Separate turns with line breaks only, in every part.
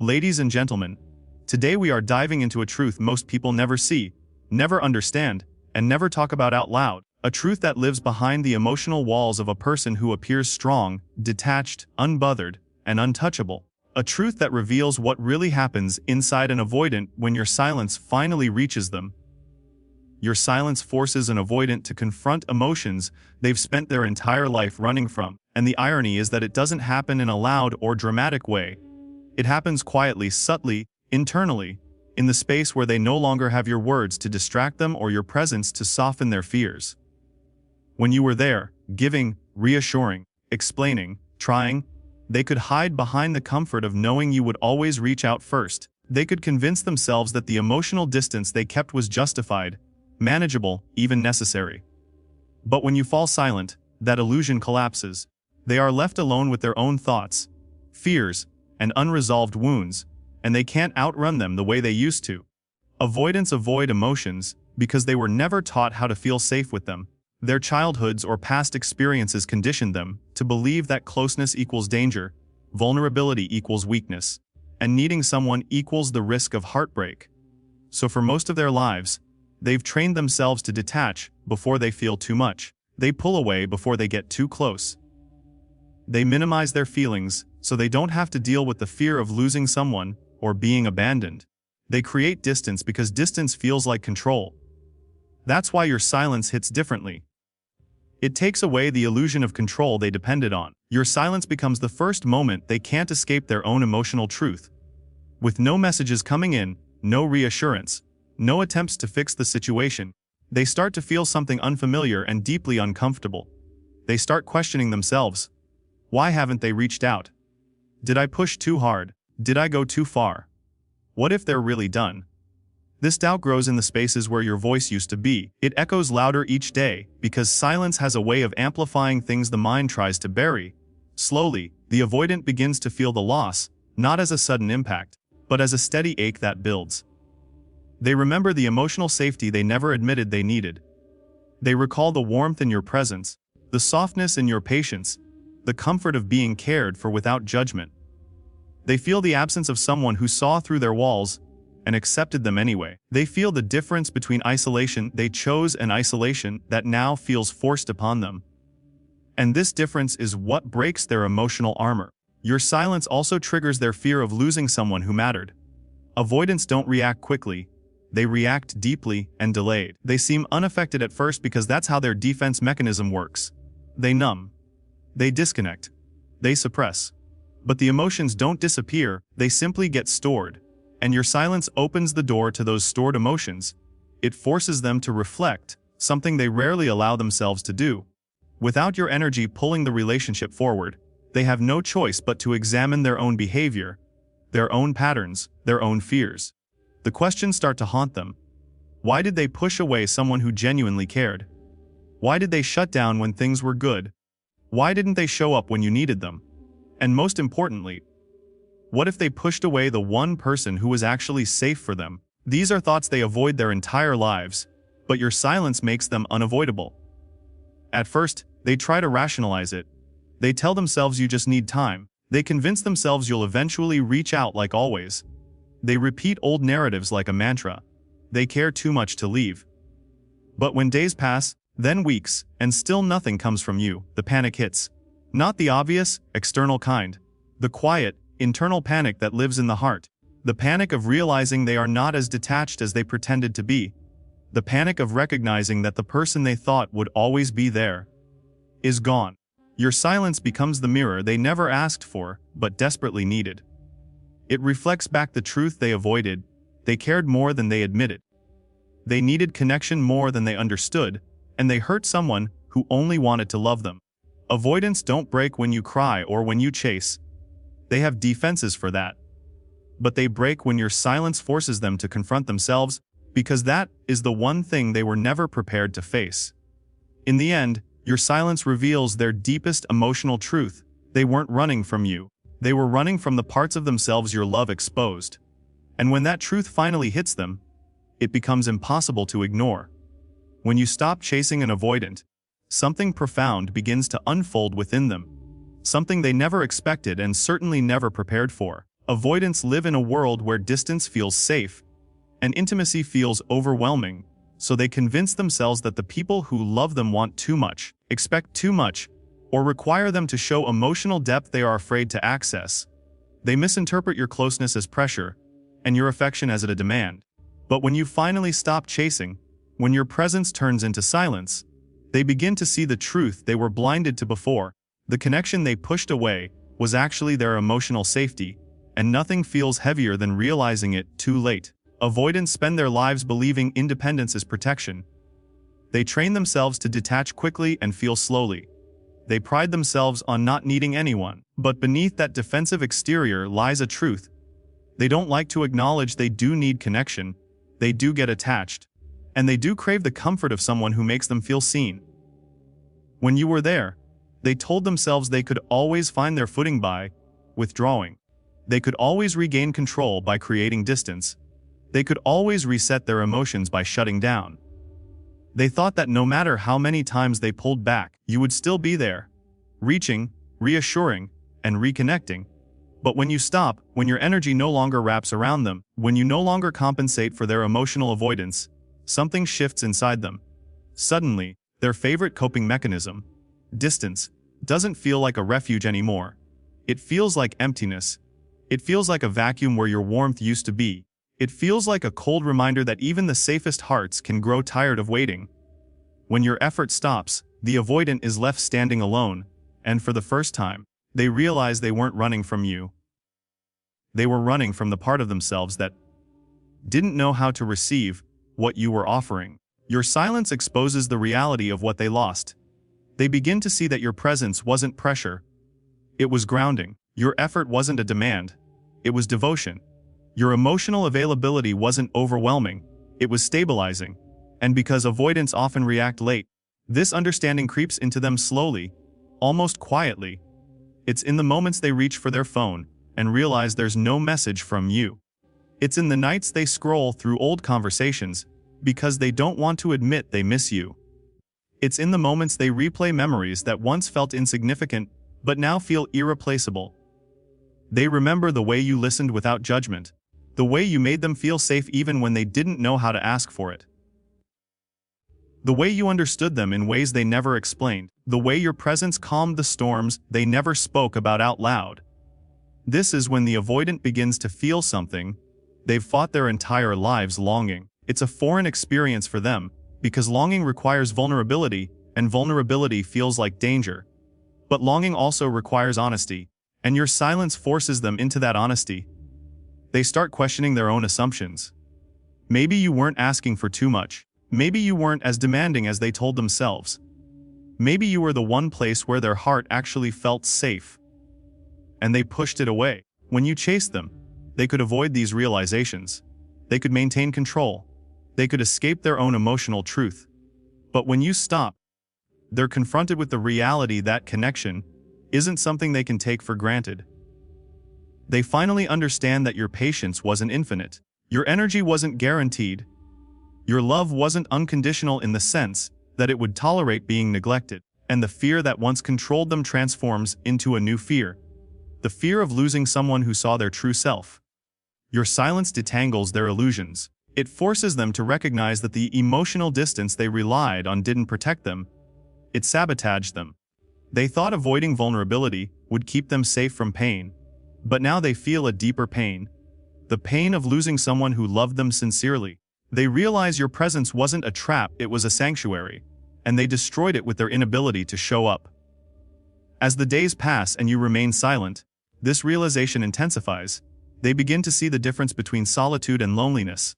Ladies and gentlemen, today we are diving into a truth most people never see, never understand, and never talk about out loud. A truth that lives behind the emotional walls of a person who appears strong, detached, unbothered, and untouchable. A truth that reveals what really happens inside an avoidant when your silence finally reaches them. Your silence forces an avoidant to confront emotions they've spent their entire life running from. And the irony is that it doesn't happen in a loud or dramatic way. It happens quietly, subtly, internally, in the space where they no longer have your words to distract them or your presence to soften their fears. When you were there, giving, reassuring, explaining, trying, they could hide behind the comfort of knowing you would always reach out first. They could convince themselves that the emotional distance they kept was justified, manageable, even necessary. But when you fall silent, that illusion collapses. They are left alone with their own thoughts, fears, and unresolved wounds, and they can't outrun them the way they used to. Avoidants avoid emotions because they were never taught how to feel safe with them. Their childhoods or past experiences conditioned them to believe that closeness equals danger, vulnerability equals weakness, and needing someone equals the risk of heartbreak. So for most of their lives, they've trained themselves to detach before they feel too much. They pull away before they get too close. They minimize their feelings so they don't have to deal with the fear of losing someone or being abandoned. They create distance because distance feels like control. That's why your silence hits differently. It takes away the illusion of control they depended on. Your silence becomes the first moment they can't escape their own emotional truth. With no messages coming in, no reassurance, no attempts to fix the situation, they start to feel something unfamiliar and deeply uncomfortable. They start questioning themselves. Why haven't they reached out? Did I push too hard? Did I go too far? What if they're really done? This doubt grows in the spaces where your voice used to be. It echoes louder each day because silence has a way of amplifying things the mind tries to bury. Slowly, the avoidant begins to feel the loss, not as a sudden impact, but as a steady ache that builds. They remember the emotional safety they never admitted they needed. They recall the warmth in your presence, the softness in your patience, the comfort of being cared for without judgment. They feel the absence of someone who saw through their walls and accepted them anyway. They feel the difference between isolation they chose and isolation that now feels forced upon them. And this difference is what breaks their emotional armor. Your silence also triggers their fear of losing someone who mattered. Avoidants don't react quickly. They react deeply and delayed. They seem unaffected at first because that's how their defense mechanism works. They numb. They disconnect. They suppress. But the emotions don't disappear, they simply get stored. And your silence opens the door to those stored emotions. It forces them to reflect, something they rarely allow themselves to do. Without your energy pulling the relationship forward, they have no choice but to examine their own behavior, their own patterns, their own fears. The questions start to haunt them. Why did they push away someone who genuinely cared? Why did they shut down when things were good? Why didn't they show up when you needed them? And most importantly, what if they pushed away the one person who was actually safe for them? These are thoughts they avoid their entire lives, but your silence makes them unavoidable. At first, they try to rationalize it. They tell themselves you just need time. They convince themselves you'll eventually reach out like always. They repeat old narratives like a mantra. They care too much to leave. But when days pass, then weeks, and still nothing comes from you, the panic hits. Not the obvious, external kind. The quiet, internal panic that lives in the heart. The panic of realizing they are not as detached as they pretended to be. The panic of recognizing that the person they thought would always be there is gone. Your silence becomes the mirror they never asked for, but desperately needed. It reflects back the truth they avoided. They cared more than they admitted. They needed connection more than they understood, and they hurt someone who only wanted to love them. Avoidants don't break when you cry or when you chase. They have defenses for that. But they break when your silence forces them to confront themselves, because that is the one thing they were never prepared to face. In the end, your silence reveals their deepest emotional truth. They weren't running from you. They were running from the parts of themselves your love exposed. And when that truth finally hits them, it becomes impossible to ignore. When you stop chasing an avoidant, something profound begins to unfold within them. Something they never expected and certainly never prepared for. Avoidants live in a world where distance feels safe and intimacy feels overwhelming, so they convince themselves that the people who love them want too much, expect too much, or require them to show emotional depth they are afraid to access. They misinterpret your closeness as pressure and your affection as a demand. But when you finally stop chasing, when your presence turns into silence, they begin to see the truth they were blinded to before. The connection they pushed away was actually their emotional safety, and nothing feels heavier than realizing it too late. Avoidants spend their lives believing independence is protection. They train themselves to detach quickly and feel slowly. They pride themselves on not needing anyone, but beneath that defensive exterior lies a truth. They don't like to acknowledge they do need connection, they do get attached, and they do crave the comfort of someone who makes them feel seen. When you were there, they told themselves they could always find their footing by withdrawing. They could always regain control by creating distance. They could always reset their emotions by shutting down. They thought that no matter how many times they pulled back, you would still be there, reaching, reassuring, and reconnecting. But when you stop, when your energy no longer wraps around them, when you no longer compensate for their emotional avoidance, something shifts inside them. Suddenly, their favorite coping mechanism, distance, doesn't feel like a refuge anymore. It feels like emptiness. It feels like a vacuum where your warmth used to be. It feels like a cold reminder that even the safest hearts can grow tired of waiting. When your effort stops, the avoidant is left standing alone, and for the first time, they realize they weren't running from you. They were running from the part of themselves that didn't know how to receive what you were offering. Your silence exposes the reality of what they lost. They begin to see that your presence wasn't pressure. It was grounding. Your effort wasn't a demand. It was devotion. Your emotional availability wasn't overwhelming. It was stabilizing. And because avoidants often react late, this understanding creeps into them slowly, almost quietly. It's in the moments they reach for their phone and realize there's no message from you. It's in the nights they scroll through old conversations because they don't want to admit they miss you. It's in the moments they replay memories that once felt insignificant but now feel irreplaceable. They remember the way you listened without judgment, the way you made them feel safe even when they didn't know how to ask for it. The way you understood them in ways they never explained, the way your presence calmed the storms they never spoke about out loud. This is when the avoidant begins to feel something they've fought their entire lives longing. It's a foreign experience for them, because longing requires vulnerability, and vulnerability feels like danger. But longing also requires honesty, and your silence forces them into that honesty. They start questioning their own assumptions. Maybe you weren't asking for too much. Maybe you weren't as demanding as they told themselves. Maybe you were the one place where their heart actually felt safe. And they pushed it away. When you chased them, they could avoid these realizations. They could maintain control. They could escape their own emotional truth. But when you stop, they're confronted with the reality that connection isn't something they can take for granted. They finally understand that your patience wasn't infinite. Your energy wasn't guaranteed. Your love wasn't unconditional in the sense that it would tolerate being neglected. And the fear that once controlled them transforms into a new fear. The fear of losing someone who saw their true self. Your silence detangles their illusions. It forces them to recognize that the emotional distance they relied on didn't protect them. It sabotaged them. They thought avoiding vulnerability would keep them safe from pain. But now they feel a deeper pain. The pain of losing someone who loved them sincerely. They realize your presence wasn't a trap, it was a sanctuary. And they destroyed it with their inability to show up. As the days pass and you remain silent, this realization intensifies. They begin to see the difference between solitude and loneliness.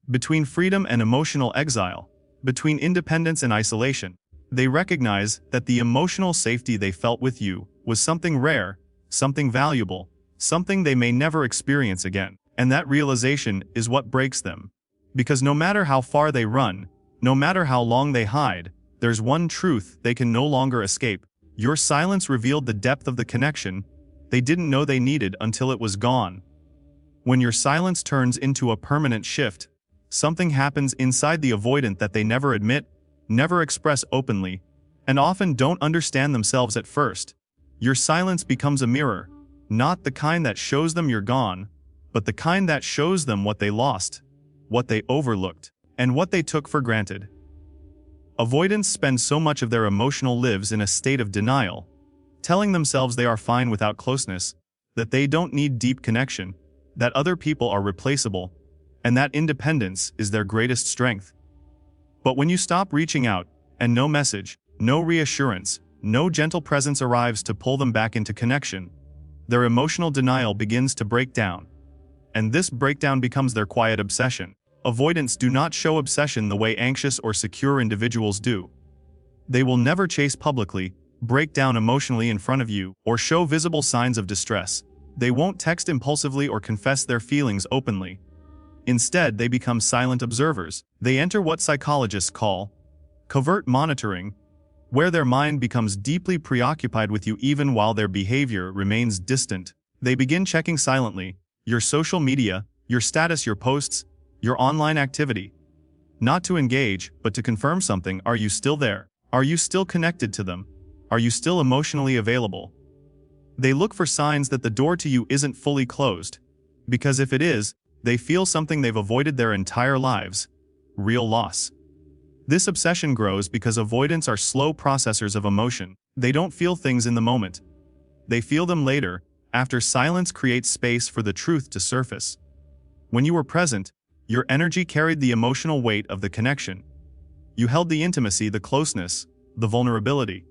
Between freedom and emotional exile. Between independence and isolation. They recognize that the emotional safety they felt with you was something rare, something valuable, something they may never experience again. And that realization is what breaks them. Because no matter how far they run, no matter how long they hide, there's one truth they can no longer escape. Your silence revealed the depth of the connection they didn't know they needed until it was gone. When your silence turns into a permanent shift, something happens inside the avoidant that they never admit, never express openly, and often don't understand themselves at first. Your silence becomes a mirror. Not the kind that shows them you're gone, but the kind that shows them what they lost, what they overlooked, and what they took for granted. Avoidants spend so much of their emotional lives in a state of denial, telling themselves they are fine without closeness, that they don't need deep connection, that other people are replaceable, and that independence is their greatest strength. But when you stop reaching out, and no message, no reassurance, no gentle presence arrives to pull them back into connection, their emotional denial begins to break down. And this breakdown becomes their quiet obsession. Avoidants do not show obsession the way anxious or secure individuals do. They will never chase publicly, break down emotionally in front of you, or show visible signs of distress. They won't text impulsively or confess their feelings openly. Instead, they become silent observers. They enter what psychologists call covert monitoring, where their mind becomes deeply preoccupied with you even while their behavior remains distant. They begin checking silently your social media, your status, your posts, your online activity. Not to engage, but to confirm something. Are you still there? Are you still connected to them? Are you still emotionally available? They look for signs that the door to you isn't fully closed, because if it is, they feel something they've avoided their entire lives: real loss. This obsession grows because avoidants are slow processors of emotion. They don't feel things in the moment. They feel them later, after silence creates space for the truth to surface. When you were present, your energy carried the emotional weight of the connection. You held the intimacy, the closeness, the vulnerability.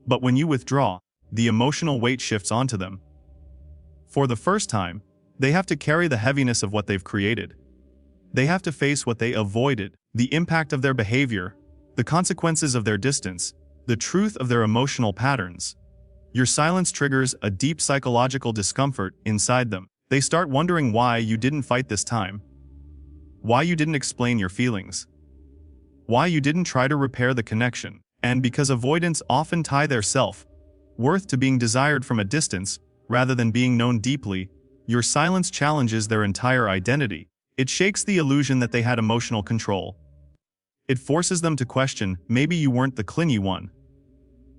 But when you withdraw, the emotional weight shifts onto them. For the first time, they have to carry the heaviness of what they've created. They have to face what they avoided, the impact of their behavior, the consequences of their distance, the truth of their emotional patterns. Your silence triggers a deep psychological discomfort inside them. They start wondering why you didn't fight this time, why you didn't explain your feelings, why you didn't try to repair the connection. And because avoidants often tie their self-worth to being desired from a distance, rather than being known deeply, your silence challenges their entire identity. It shakes the illusion that they had emotional control. It forces them to question, maybe you weren't the clingy one.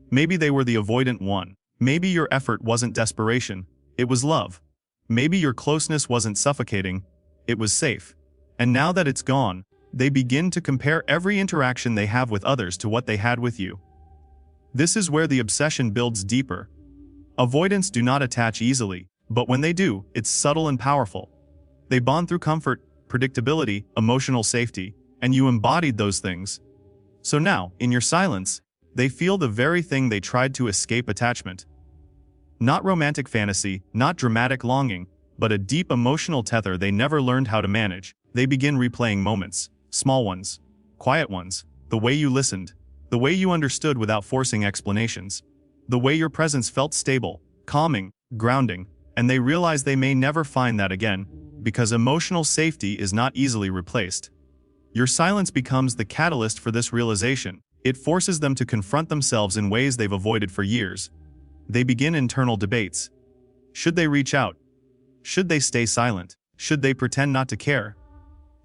Maybe they were the avoidant one. Maybe your effort wasn't desperation, it was love. Maybe your closeness wasn't suffocating, it was safe. And now that it's gone, they begin to compare every interaction they have with others to what they had with you. This is where the obsession builds deeper. Avoidants do not attach easily, but when they do, it's subtle and powerful. They bond through comfort, predictability, emotional safety, and you embodied those things. So now, in your silence, they feel the very thing they tried to escape: attachment. Not romantic fantasy, not dramatic longing, but a deep emotional tether they never learned how to manage. They begin replaying moments, small ones, quiet ones, the way you listened, the way you understood without forcing explanations, the way your presence felt stable, calming, grounding, and they realize they may never find that again, because emotional safety is not easily replaced. Your silence becomes the catalyst for this realization. It forces them to confront themselves in ways they've avoided for years. They begin internal debates. Should they reach out? Should they stay silent? Should they pretend not to care?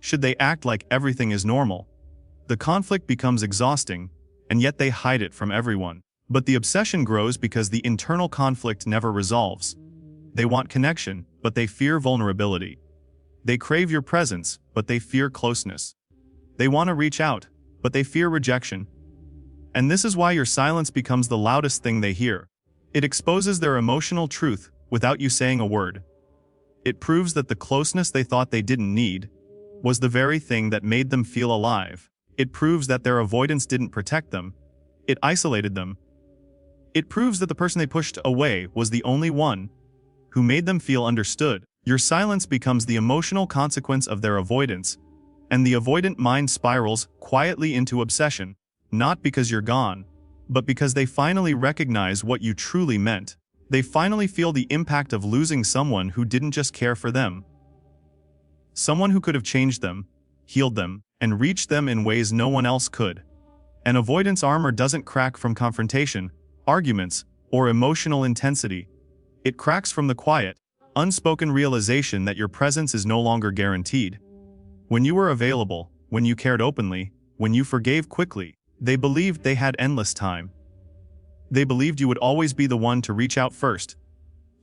Should they act like everything is normal? The conflict becomes exhausting, and yet they hide it from everyone. But the obsession grows because the internal conflict never resolves. They want connection, but they fear vulnerability. They crave your presence, but they fear closeness. They want to reach out, but they fear rejection. And this is why your silence becomes the loudest thing they hear. It exposes their emotional truth without you saying a word. It proves that the closeness they thought they didn't need was the very thing that made them feel alive. It proves that their avoidance didn't protect them. It isolated them. It proves that the person they pushed away was the only one who made them feel understood. Your silence becomes the emotional consequence of their avoidance, and the avoidant mind spirals quietly into obsession, not because you're gone, but because they finally recognize what you truly meant. They finally feel the impact of losing someone who didn't just care for them. Someone who could have changed them, healed them, and reached them in ways no one else could. And avoidance armor doesn't crack from confrontation, arguments, or emotional intensity. It cracks from the quiet, unspoken realization that your presence is no longer guaranteed. When you were available, when you cared openly, when you forgave quickly, they believed they had endless time. They believed you would always be the one to reach out first,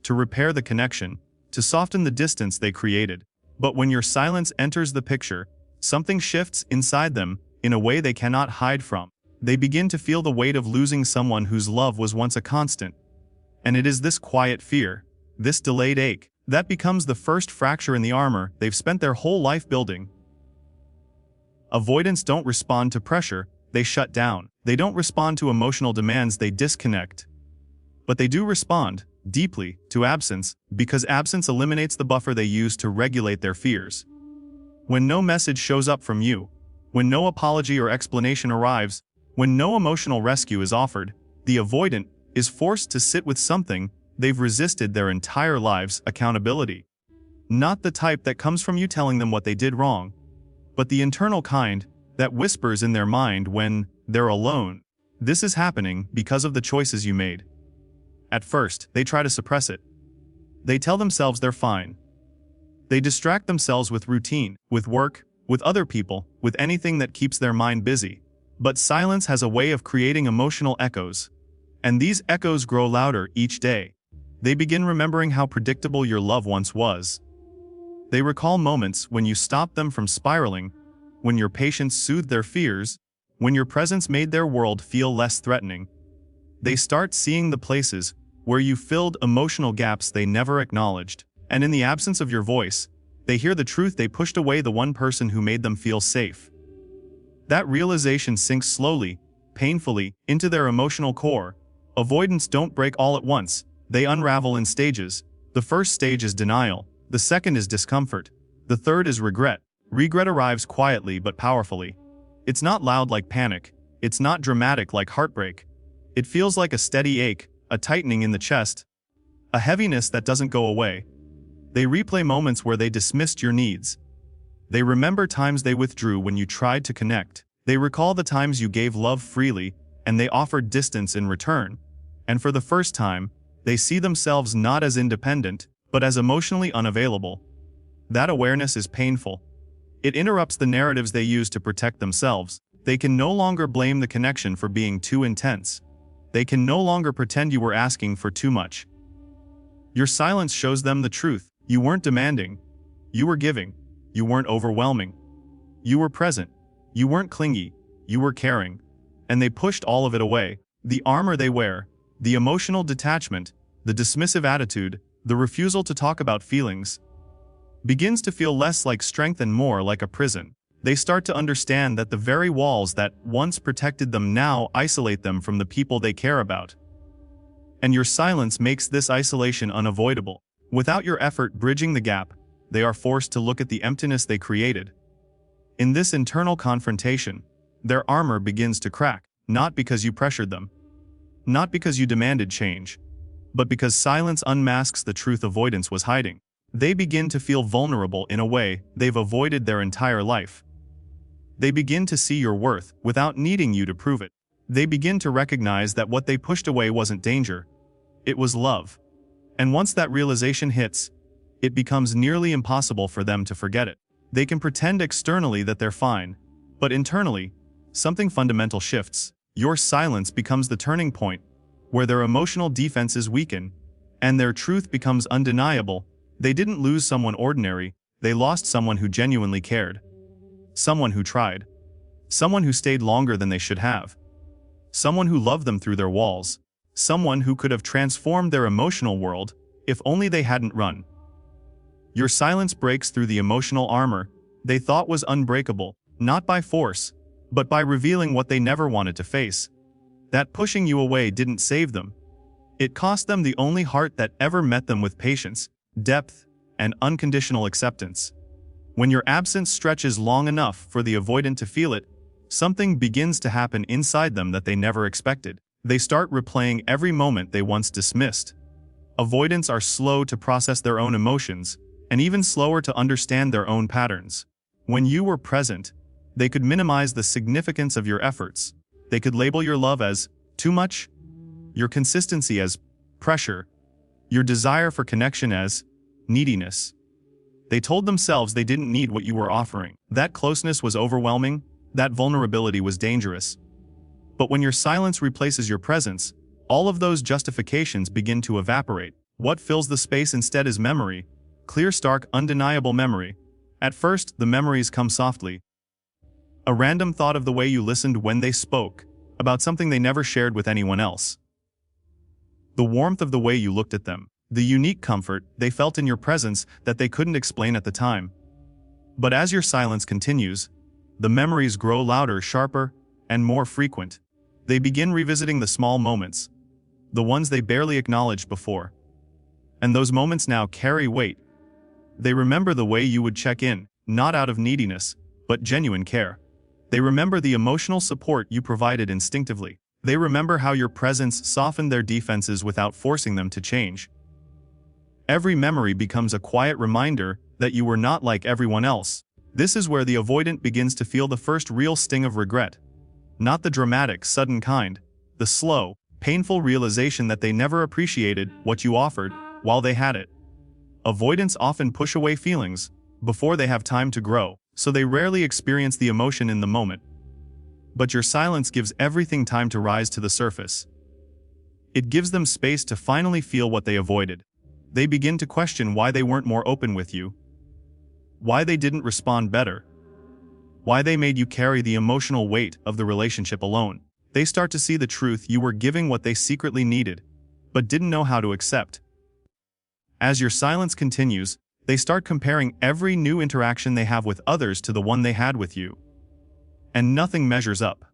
to repair the connection, to soften the distance they created. But when your silence enters the picture, something shifts inside them in a way they cannot hide from. They begin to feel the weight of losing someone whose love was once a constant. And it is this quiet fear, this delayed ache, that becomes the first fracture in the armor they've spent their whole life building. Avoidants don't respond to pressure, they shut down. They don't respond to emotional demands, they disconnect. But they do respond, deeply, to absence, because absence eliminates the buffer they use to regulate their fears. When no message shows up from you, when no apology or explanation arrives, when no emotional rescue is offered, the avoidant is forced to sit with something they've resisted their entire lives: accountability. Not the type that comes from you telling them what they did wrong, but the internal kind that whispers in their mind when they're alone. This is happening because of the choices you made. At first, they try to suppress it. They tell themselves they're fine. They distract themselves with routine, with work, with other people, with anything that keeps their mind busy. But silence has a way of creating emotional echoes. And these echoes grow louder each day. They begin remembering how predictable your love once was. They recall moments when you stopped them from spiraling, when your patience soothed their fears, when your presence made their world feel less threatening. They start seeing the places where you filled emotional gaps they never acknowledged. And in the absence of your voice, they hear the truth: they pushed away the one person who made them feel safe. That realization sinks slowly, painfully, into their emotional core. Avoidants don't break all at once, they unravel in stages. The first stage is denial, the second is discomfort, the third is regret. Regret arrives quietly but powerfully. It's not loud like panic, it's not dramatic like heartbreak. It feels like a steady ache, a tightening in the chest, a heaviness that doesn't go away. They replay moments where they dismissed your needs. They remember times they withdrew when you tried to connect. They recall the times you gave love freely, and they offered distance in return. And for the first time, they see themselves not as independent, but as emotionally unavailable. That awareness is painful. It interrupts the narratives they use to protect themselves. They can no longer blame the connection for being too intense. They can no longer pretend you were asking for too much. Your silence shows them the truth. You weren't demanding. You were giving. You weren't overwhelming. You were present. You weren't clingy. You were caring. And they pushed all of it away. The armor they wear, the emotional detachment, the dismissive attitude, the refusal to talk about feelings, begins to feel less like strength and more like a prison. They start to understand that the very walls that once protected them now isolate them from the people they care about. And your silence makes this isolation unavoidable. Without your effort bridging the gap, they are forced to look at the emptiness they created. In this internal confrontation, their armor begins to crack, not because you pressured them, not because you demanded change, but because silence unmasks the truth avoidance was hiding. They begin to feel vulnerable in a way they've avoided their entire life. They begin to see your worth without needing you to prove it. They begin to recognize that what they pushed away wasn't danger, it was love. And once that realization hits, it becomes nearly impossible for them to forget it. They can pretend externally that they're fine, but internally, something fundamental shifts. Your silence becomes the turning point, where their emotional defenses weaken, and their truth becomes undeniable. They didn't lose someone ordinary, they lost someone who genuinely cared. Someone who tried. Someone who stayed longer than they should have. Someone who loved them through their walls. Someone who could have transformed their emotional world, if only they hadn't run. Your silence breaks through the emotional armor they thought was unbreakable, not by force, but by revealing what they never wanted to face. That pushing you away didn't save them. It cost them the only heart that ever met them with patience, depth, and unconditional acceptance. When your absence stretches long enough for the avoidant to feel it, something begins to happen inside them that they never expected. They start replaying every moment they once dismissed. Avoidants are slow to process their own emotions, and even slower to understand their own patterns. When you were present, they could minimize the significance of your efforts. They could label your love as too much, your consistency as pressure, your desire for connection as neediness. They told themselves they didn't need what you were offering. That closeness was overwhelming, that vulnerability was dangerous. But when your silence replaces your presence, all of those justifications begin to evaporate. What fills the space instead is memory. Clear, stark, undeniable memory. At first, the memories come softly. A random thought of the way you listened when they spoke, about something they never shared with anyone else. The warmth of the way you looked at them, the unique comfort they felt in your presence that they couldn't explain at the time. But as your silence continues, the memories grow louder, sharper, and more frequent. They begin revisiting the small moments, the ones they barely acknowledged before. And those moments now carry weight. They remember the way you would check in, not out of neediness, but genuine care. They remember the emotional support you provided instinctively. They remember how your presence softened their defenses without forcing them to change. Every memory becomes a quiet reminder that you were not like everyone else. This is where the avoidant begins to feel the first real sting of regret. Not the dramatic, sudden kind, the slow, painful realization that they never appreciated what you offered while they had it. Avoidants often push away feelings before they have time to grow, so they rarely experience the emotion in the moment. But your silence gives everything time to rise to the surface. It gives them space to finally feel what they avoided. They begin to question why they weren't more open with you, why they didn't respond better, why they made you carry the emotional weight of the relationship alone. They start to see the truth: you were giving what they secretly needed, but didn't know how to accept. As your silence continues, they start comparing every new interaction they have with others to the one they had with you. And nothing measures up.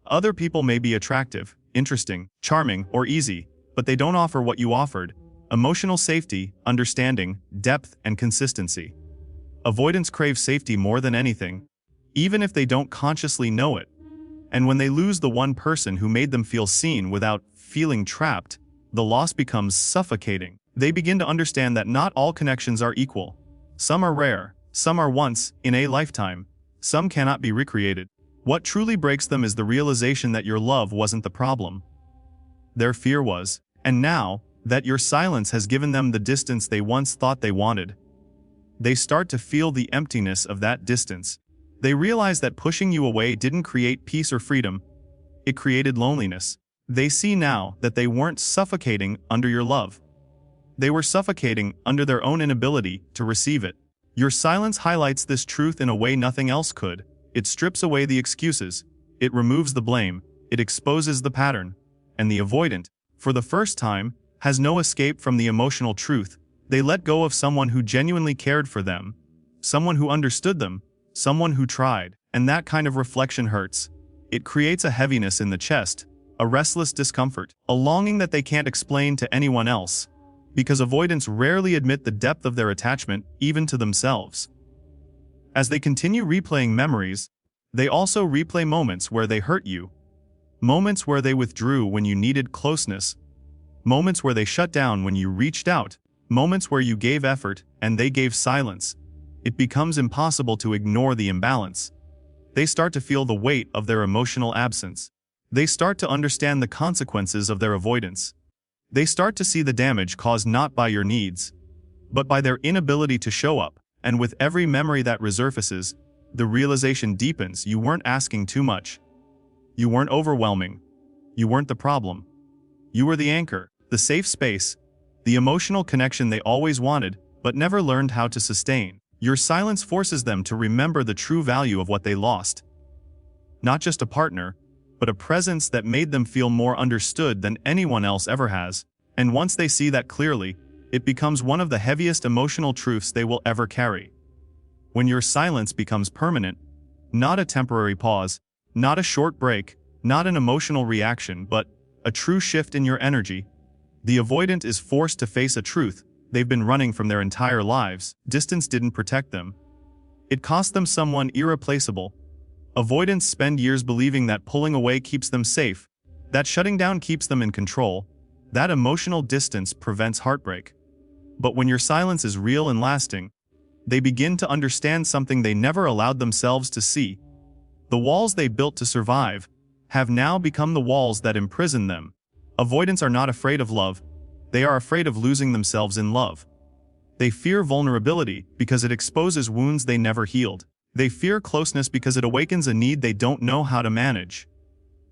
Other people may be attractive, interesting, charming, or easy, but they don't offer what you offered: emotional safety, understanding, depth, and consistency. Avoidants crave safety more than anything, even if they don't consciously know it. And when they lose the one person who made them feel seen without feeling trapped, the loss becomes suffocating. They begin to understand that not all connections are equal. Some are rare, some are once in a lifetime, some cannot be recreated. What truly breaks them is the realization that your love wasn't the problem. Their fear was, and now, that your silence has given them the distance they once thought they wanted. They start to feel the emptiness of that distance. They realize that pushing you away didn't create peace or freedom, it created loneliness. They see now that they weren't suffocating under your love. They were suffocating under their own inability to receive it. Your silence highlights this truth in a way nothing else could. It strips away the excuses, it removes the blame, it exposes the pattern. And the avoidant, for the first time, has no escape from the emotional truth. They let go of someone who genuinely cared for them, someone who understood them, someone who tried. And that kind of reflection hurts. It creates a heaviness in the chest, a restless discomfort, a longing that they can't explain to anyone else. Because avoidants rarely admit the depth of their attachment, even to themselves. As they continue replaying memories, they also replay moments where they hurt you. Moments where they withdrew when you needed closeness. Moments where they shut down when you reached out. Moments where you gave effort and they gave silence. It becomes impossible to ignore the imbalance. They start to feel the weight of their emotional absence. They start to understand the consequences of their avoidance. They start to see the damage caused not by your needs, but by their inability to show up. And with every memory that resurfaces, the realization deepens: you weren't asking too much. You weren't overwhelming. You weren't the problem. You were the anchor, the safe space, the emotional connection they always wanted, but never learned how to sustain. Your silence forces them to remember the true value of what they lost. Not just a partner, but a presence that made them feel more understood than anyone else ever has. And once they see that clearly, it becomes one of the heaviest emotional truths they will ever carry. When your silence becomes permanent, not a temporary pause, not a short break, not an emotional reaction, but a true shift in your energy, the avoidant is forced to face a truth they've been running from their entire lives. Distance didn't protect them. It cost them someone irreplaceable. Avoidants spend years believing that pulling away keeps them safe, that shutting down keeps them in control, that emotional distance prevents heartbreak. But when your silence is real and lasting, they begin to understand something they never allowed themselves to see. The walls they built to survive have now become the walls that imprison them. Avoidants are not afraid of love, they are afraid of losing themselves in love. They fear vulnerability because it exposes wounds they never healed. They fear closeness because it awakens a need they don't know how to manage.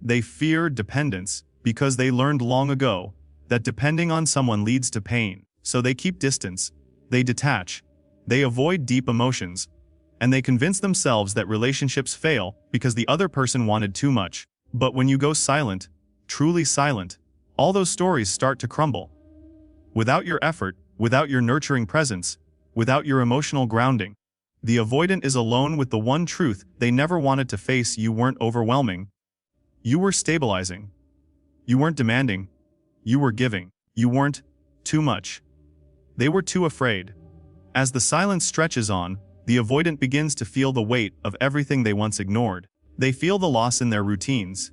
They fear dependence because they learned long ago that depending on someone leads to pain, so they keep distance, they detach, they avoid deep emotions, and they convince themselves that relationships fail because the other person wanted too much. But when you go silent, truly silent, all those stories start to crumble. Without your effort, without your nurturing presence, without your emotional grounding, the avoidant is alone with the one truth they never wanted to face. You weren't overwhelming. You were stabilizing. You weren't demanding. You were giving. You weren't too much. They were too afraid. As the silence stretches on, the avoidant begins to feel the weight of everything they once ignored. They feel the loss in their routines.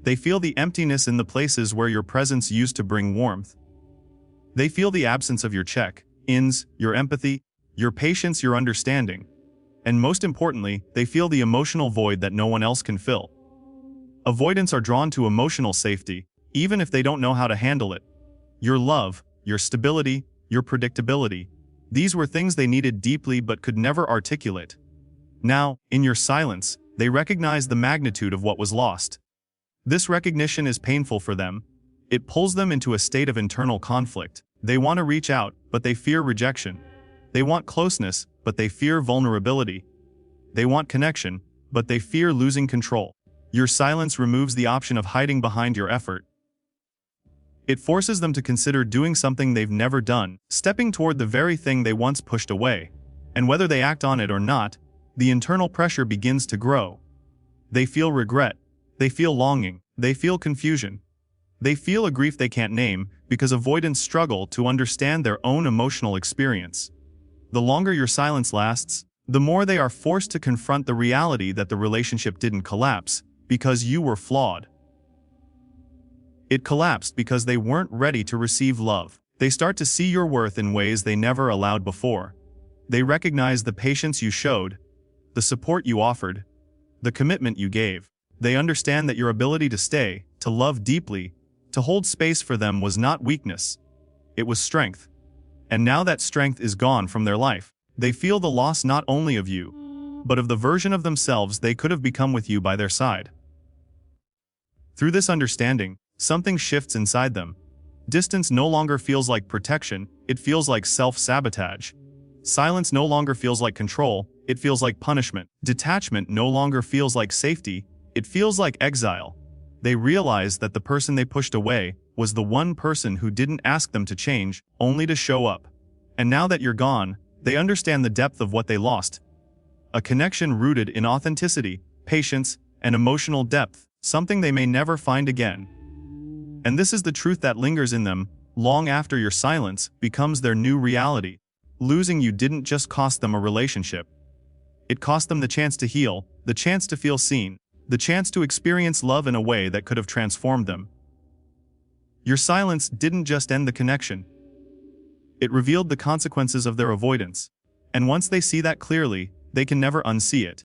They feel the emptiness in the places where your presence used to bring warmth. They feel the absence of your check-ins, your empathy, your patience, your understanding. And most importantly, they feel the emotional void that no one else can fill. Avoidants are drawn to emotional safety, even if they don't know how to handle it. Your love, your stability, your predictability. These were things they needed deeply but could never articulate. Now, in your silence, they recognize the magnitude of what was lost. This recognition is painful for them. It pulls them into a state of internal conflict. They want to reach out, but they fear rejection. They want closeness, but they fear vulnerability. They want connection, but they fear losing control. Your silence removes the option of hiding behind your effort. It forces them to consider doing something they've never done, stepping toward the very thing they once pushed away. And whether they act on it or not, the internal pressure begins to grow. They feel regret. They feel longing. They feel confusion. They feel a grief they can't name because avoidants struggle to understand their own emotional experience. The longer your silence lasts, the more they are forced to confront the reality that the relationship didn't collapse because you were flawed. It collapsed because they weren't ready to receive love. They start to see your worth in ways they never allowed before. They recognize the patience you showed, the support you offered, the commitment you gave. They understand that your ability to stay, to love deeply, to hold space for them was not weakness. It was strength. And now that strength is gone from their life, they feel the loss not only of you, but of the version of themselves they could have become with you by their side. Through this understanding, something shifts inside them. Distance no longer feels like protection, it feels like self-sabotage. Silence no longer feels like control, it feels like punishment. Detachment no longer feels like safety, it feels like exile. They realize that the person they pushed away was the one person who didn't ask them to change, only to show up. And now that you're gone, they understand the depth of what they lost. A connection rooted in authenticity, patience, and emotional depth, something they may never find again. And this is the truth that lingers in them, long after your silence becomes their new reality. Losing you didn't just cost them a relationship. It cost them the chance to heal, the chance to feel seen, the chance to experience love in a way that could have transformed them. Your silence didn't just end the connection. It revealed the consequences of their avoidance. And once they see that clearly, they can never unsee it.